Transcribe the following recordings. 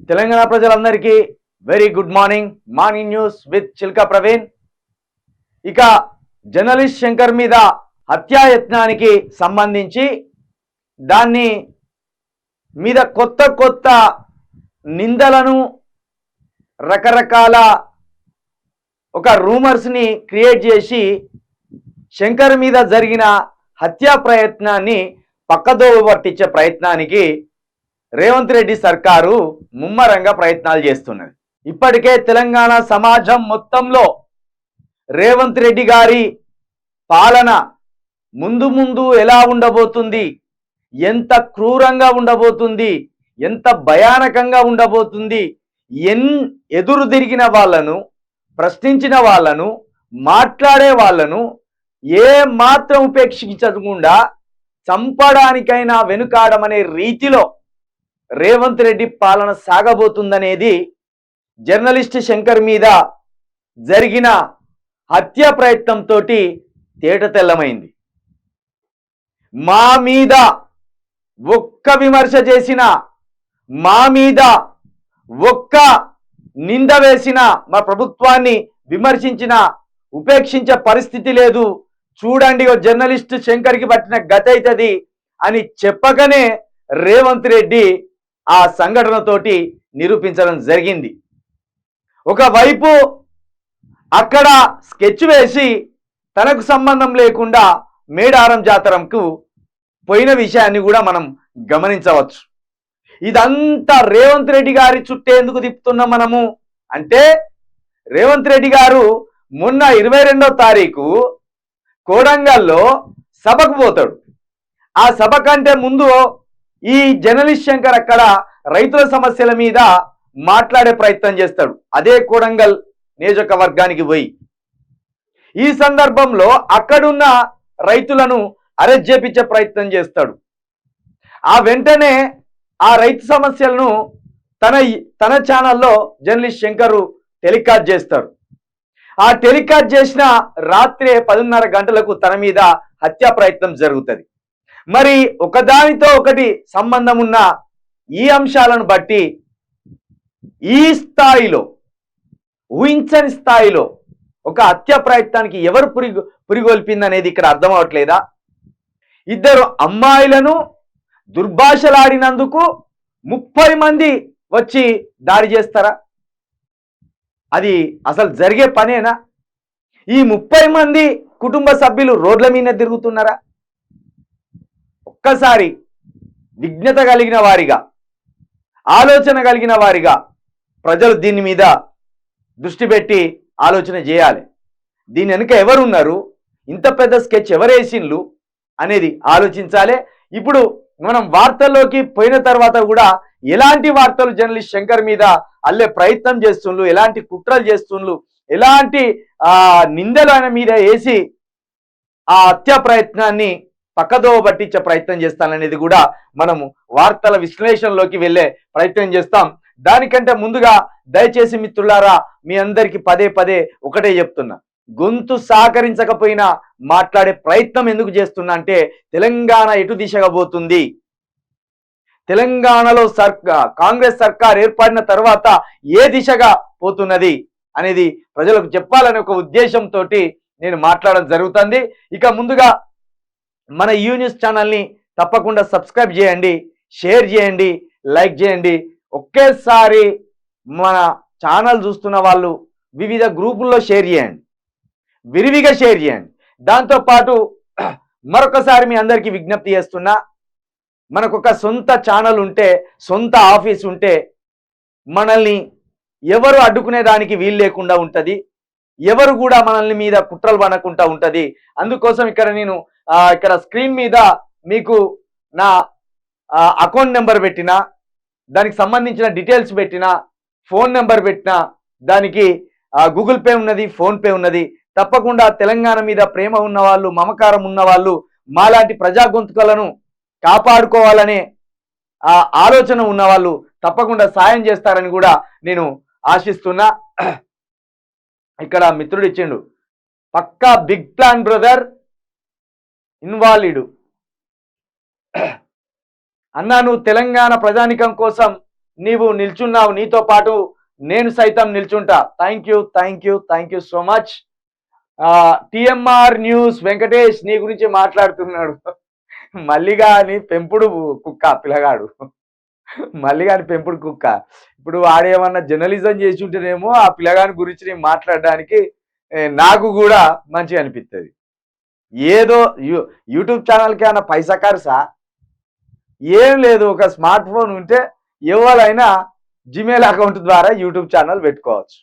తెలంగాణ ప్రజలందరికీ very good morning news with Chilka Praveen. ఇక journalist Shankar మీద హత్యాయత్నానికి సంబంధించి దాన్ని మీద కొత్త నిందలను రకరకాల ఒక రూమర్స్ని క్రియేట్ చేసి శంకర్ మీద జరిగిన హత్యా ప్రయత్నాన్ని పక్కదోవ పట్టించే ప్రయత్నానికి రేవంత్ రెడ్డి సర్కారు ముమ్మరంగా ప్రయత్నాలు చేస్తున్నది. ఇప్పటికే తెలంగాణ సమాజం మొత్తంలో రేవంత్ రెడ్డి గారి పాలన ముందు ఎలా ఉండబోతుంది, ఎంత క్రూరంగా ఉండబోతుంది, ఎంత భయానకంగా ఉండబోతుంది, ఎదురు తిరిగిన వాళ్ళను, ప్రశ్నించిన వాళ్ళను, మాట్లాడే వాళ్ళను ఏ మాత్రం ఉపేక్షించకుండా చంపడానికైనా వెనుకాడమనే రీతిలో రేవంత్ రెడ్డి పాలన సాగబోతుందనేది జర్నలిస్ట్ శంకర్ మీద జరిగిన హత్య ప్రయత్నంతో తేటతెల్లమైంది. మా మీద ఒక్క విమర్శ చేసిన, మా మీద ఒక్క నింద వేసిన, మా ప్రభుత్వాన్ని విమర్శించిన ఉపేక్షించే పరిస్థితి లేదు, చూడండి జర్నలిస్ట్ శంకర్కి పట్టిన గతి అవుతుంది అని చెప్పకనే రేవంత్ రెడ్డి ఆ సంఘటనతోటి నిరూపించడం జరిగింది. ఒకవైపు అక్కడ స్కెచ్ వేసి తనకు సంబంధం లేకుండా మేడారం జాతరంకు పోయిన విషయాన్ని కూడా మనం గమనించవచ్చు. ఇదంతా రేవంత్ రెడ్డి గారి చుట్టే ఎందుకు తిప్పుతున్నాం మనము అంటే, రేవంత్ రెడ్డి గారు మొన్న 22వ తారీఖు కోడంగల్లో సభకు పోతాడు. ఆ సభ కంటే ముందు ఈ జర్నలిస్ట్ శంకర్ అక్కడ రైతుల సమస్యల మీద మాట్లాడే ప్రయత్నం చేస్తాడు, అదే కోడంగల్ నియోజకవర్గానికి పోయి. ఈ సందర్భంలో అక్కడున్న రైతులను అరెస్ట్ చేపించే ప్రయత్నం చేస్తాడు. ఆ వెంటనే ఆ రైతు సమస్యలను తన ఛానల్లో జర్నలిస్ట్ శంకర్ టెలికాస్ట్ చేస్తాడు. ఆ టెలికాస్ట్ చేసిన రాత్రి 10:30 గంటలకు తన మీద హత్యా ప్రయత్నం జరుగుతుంది. మరి ఒకదానితో ఒకటి సంబంధం ఉన్న ఈ అంశాలను బట్టి ఈ స్థాయిలో, ఊహించని స్థాయిలో ఒక హత్య ప్రయత్నానికి ఎవరు పురిగొల్పింది అనేది ఇక్కడ అర్థం అవట్లేదా? ఇద్దరు అమ్మాయిలను దుర్భాషలాడినందుకు 30 మంది వచ్చి దాడి చేస్తారా? అది అసలు జరిగే పనేనా? ఈ 30 మంది కుటుంబ సభ్యులు రోడ్ల మీద తిరుగుతున్నారా? ఒక్కసారి విజ్ఞత కలిగిన వారిగా, ఆలోచన కలిగిన వారిగా ప్రజలు దీని మీద దృష్టి పెట్టి ఆలోచన చేయాలి. దీని వెనుక ఎవరున్నారు, ఇంత పెద్ద స్కెచ్ ఎవరేసిండ్లు అనేది ఆలోచించాలి. ఇప్పుడు మనం వార్తల్లోకి పోయిన తర్వాత కూడా ఎలాంటి వార్తలు జర్నలిస్ట్ శంకర్ మీద అల్లే ప్రయత్నం చేస్తుండ్రు, ఎలాంటి కుట్రలు చేస్తుండ్రు, ఎలాంటి నిందలు ఆయన మీద వేసి ఆ హత్య ప్రయత్నాన్ని పక్కదోవ పట్టించే ప్రయత్నం చేస్తాననేది కూడా మనము వార్తల విశ్లేషణలోకి వెళ్ళే ప్రయత్నం చేస్తాం. దానికంటే ముందుగా దయచేసి మిత్రులారా, మీ అందరికీ పదే ఒకటే చెప్తున్నా, గొంతు సహకరించకపోయినా మాట్లాడే ప్రయత్నం ఎందుకు చేస్తున్నా అంటే, తెలంగాణ ఎటు దిశగా పోతుంది, తెలంగాణలో కాంగ్రెస్ సర్కార్ ఏర్పడిన తర్వాత ఏ దిశగా పోతున్నది అనేది ప్రజలకు చెప్పాలనే ఒక ఉద్దేశంతో నేను మాట్లాడడం జరుగుతుంది. ఇక ముందుగా మన యూ న్యూస్ ఛానల్ని తప్పకుండా సబ్స్క్రైబ్ చేయండి, షేర్ చేయండి, లైక్ చేయండి. ఒకేసారి మన ఛానల్ చూస్తున్న వాళ్ళు వివిధ గ్రూపుల్లో షేర్ చేయండి, విరివిగా షేర్ చేయండి. దాంతోపాటు మరొకసారి మీ అందరికీ విజ్ఞప్తి చేస్తున్నా, మనకు ఒక సొంత ఛానల్ ఉంటే, సొంత ఆఫీస్ ఉంటే మనల్ని ఎవరు అడ్డుకునే దానికి వీలు లేకుండా ఉంటుంది, ఎవరు కూడా మనల్ని మీద కుట్రలు పడకుండా ఉంటుంది. అందుకోసం నేను ఇక్కడ స్క్రీన్ మీద మీకు నా అకౌంట్ నెంబర్ పెట్టినా, దానికి సంబంధించిన డీటెయిల్స్ పెట్టినా, ఫోన్ నెంబర్ పెట్టినా, దానికి గూగుల్ పే ఉన్నది, ఫోన్పే ఉన్నది. తప్పకుండా తెలంగాణ మీద ప్రేమ ఉన్నవాళ్ళు, మమకారం ఉన్నవాళ్ళు, మాలాంటి ప్రజా గొంతుకలను కాపాడుకోవాలనే ఆలోచన ఉన్నవాళ్ళు తప్పకుండా సాయం చేస్తారని కూడా నేను ఆశిస్తున్నా. ఇక్కడ మిత్రుడు ఇచ్చిండు, పక్కా బిగ్ ప్లాన్ బ్రదర్, ఇన్వాలిడ్ అన్నా, నువ్వు తెలంగాణ ప్రజానికం కోసం నీవు నిల్చున్నావు, నీతో పాటు నేను సైతం నిల్చుంటా. Thank you so much. TMR news Venkatesh నీ గురించి మాట్లాడుతున్నాడు. మల్లిగా అని పెంపుడు కుక్క పిల్లగాడు, మల్లిగాని పెంపుడు కుక్క. ఇప్పుడు వాడేమన్నా జర్నలిజం చేసి ఉంటేనేమో ఆ పిల్లగాని గురించి నేను మాట్లాడడానికి నాకు కూడా మంచిగా అనిపిస్తుంది. ఏదో యూట్యూబ్ ఛానల్కి ఏమన్నా పైసా ఖర్చా? ఏం లేదు, ఒక స్మార్ట్ ఫోన్ ఉంటే ఎవరైనా జిమెయిల్ అకౌంట్ ద్వారా యూట్యూబ్ ఛానల్ పెట్టుకోవచ్చు.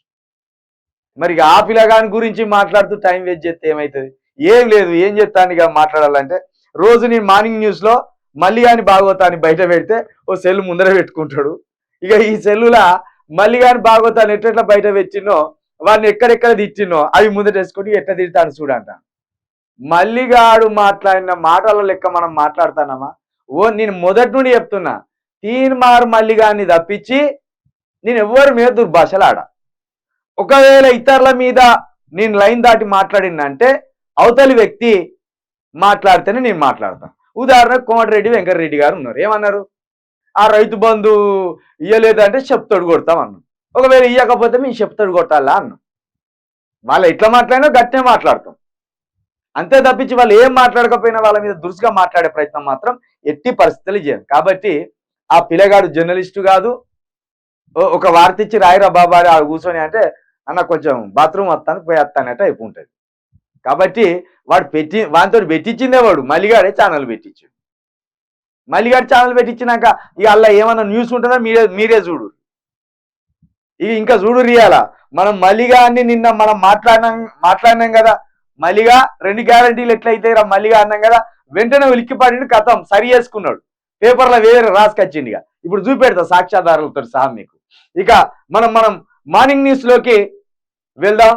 మరి ఆ పిల్లగాని గురించి మాట్లాడుతూ టైం వేస్ట్ చేస్తే ఏమవుతుంది? ఏం లేదు, ఏం చెప్తాను ఇక మాట్లాడాలంటే, రోజు నేను మార్నింగ్ న్యూస్లో మల్లిగాని భాగవతాన్ని బయట పెడితే ఓ సెల్ ముందర పెట్టుకుంటాడు. ఇక ఈ సెల్లులా మల్లిగాని భాగవతాన్ని ఎట్లా బయట పెట్టినో, వాడిని ఎక్కడెక్కడ తిట్టినో అవి ముందర వేసుకొని ఎట్లా తిడతాను చూడంట. మల్లిగాడు మాట్లాడిన మాటల లెక్క మనం మాట్లాడుతున్నామా? నేను మొదటి నుండి చెప్తున్నా, తీన్మార్ మల్లిగాన్ని తప్పించి నేను ఎవరి మీద దుర్భాషలాడ. ఒకవేళ ఇతరుల మీద నేను లైన్ దాటి మాట్లాడిందంటే అవతలి వ్యక్తి మాట్లాడితేనే నేను మాట్లాడతాను. ఉదాహరణకు కోమటిరెడ్డి వెంకటరెడ్డి గారు ఉన్నారు, ఏమన్నారు? ఆ రైతు బంధు ఇయ్యలేదంటే చెప్తాడు కొడతాం అన్నాం. ఒకవేళ ఇయ్యకపోతే మేము చెప్తాడు కొట్టాలా అన్నాం. వాళ్ళు ఎట్లా మాట్లాడినా గట్టినే మాట్లాడతాం, అంతే తప్పించి వాళ్ళు ఏం మాట్లాడకపోయినా వాళ్ళ మీద దురుసుగా మాట్లాడే ప్రయత్నం మాత్రం ఎట్టి పరిస్థితులు చేయం. కాబట్టి ఆ పిల్లగాడు జర్నలిస్టు కాదు. ఒక వార్త ఇచ్చి రాయిరా బాబా ఆ కూర్చొని అంటే అన్న కొంచెం బాత్రూమ్ వస్తాను పోయి వస్తానట్టు అయిపోతుంది. కాబట్టి వాడితో పెట్టించిందే వాడు మల్లిగాడే ఛానల్ పెట్టించాడు. మల్లిగాడు ఛానల్ పెట్టించినాక ఇక అలా ఏమన్నా న్యూస్ ఉంటుందో మీరే చూడు. ఇక ఇంకా చూడు రియాలా మనం మల్లిగాన్ని నిన్న మనం మాట్లాడినాం కదా, మల్లిగా 2 గ్యారంటీలు ఎట్లయితే మల్లిగా అన్నాం కదా, వెంటనే ఉలిక్కిపడి కథం సరి చేసుకున్నాడు, పేపర్లో వేరే రాసుకొచ్చింది. ఇక ఇప్పుడు చూపెడతా సాక్ష్యాధారాలతో సహా మీకు. ఇక మనం మార్నింగ్ న్యూస్ లోకి వెళ్దాం.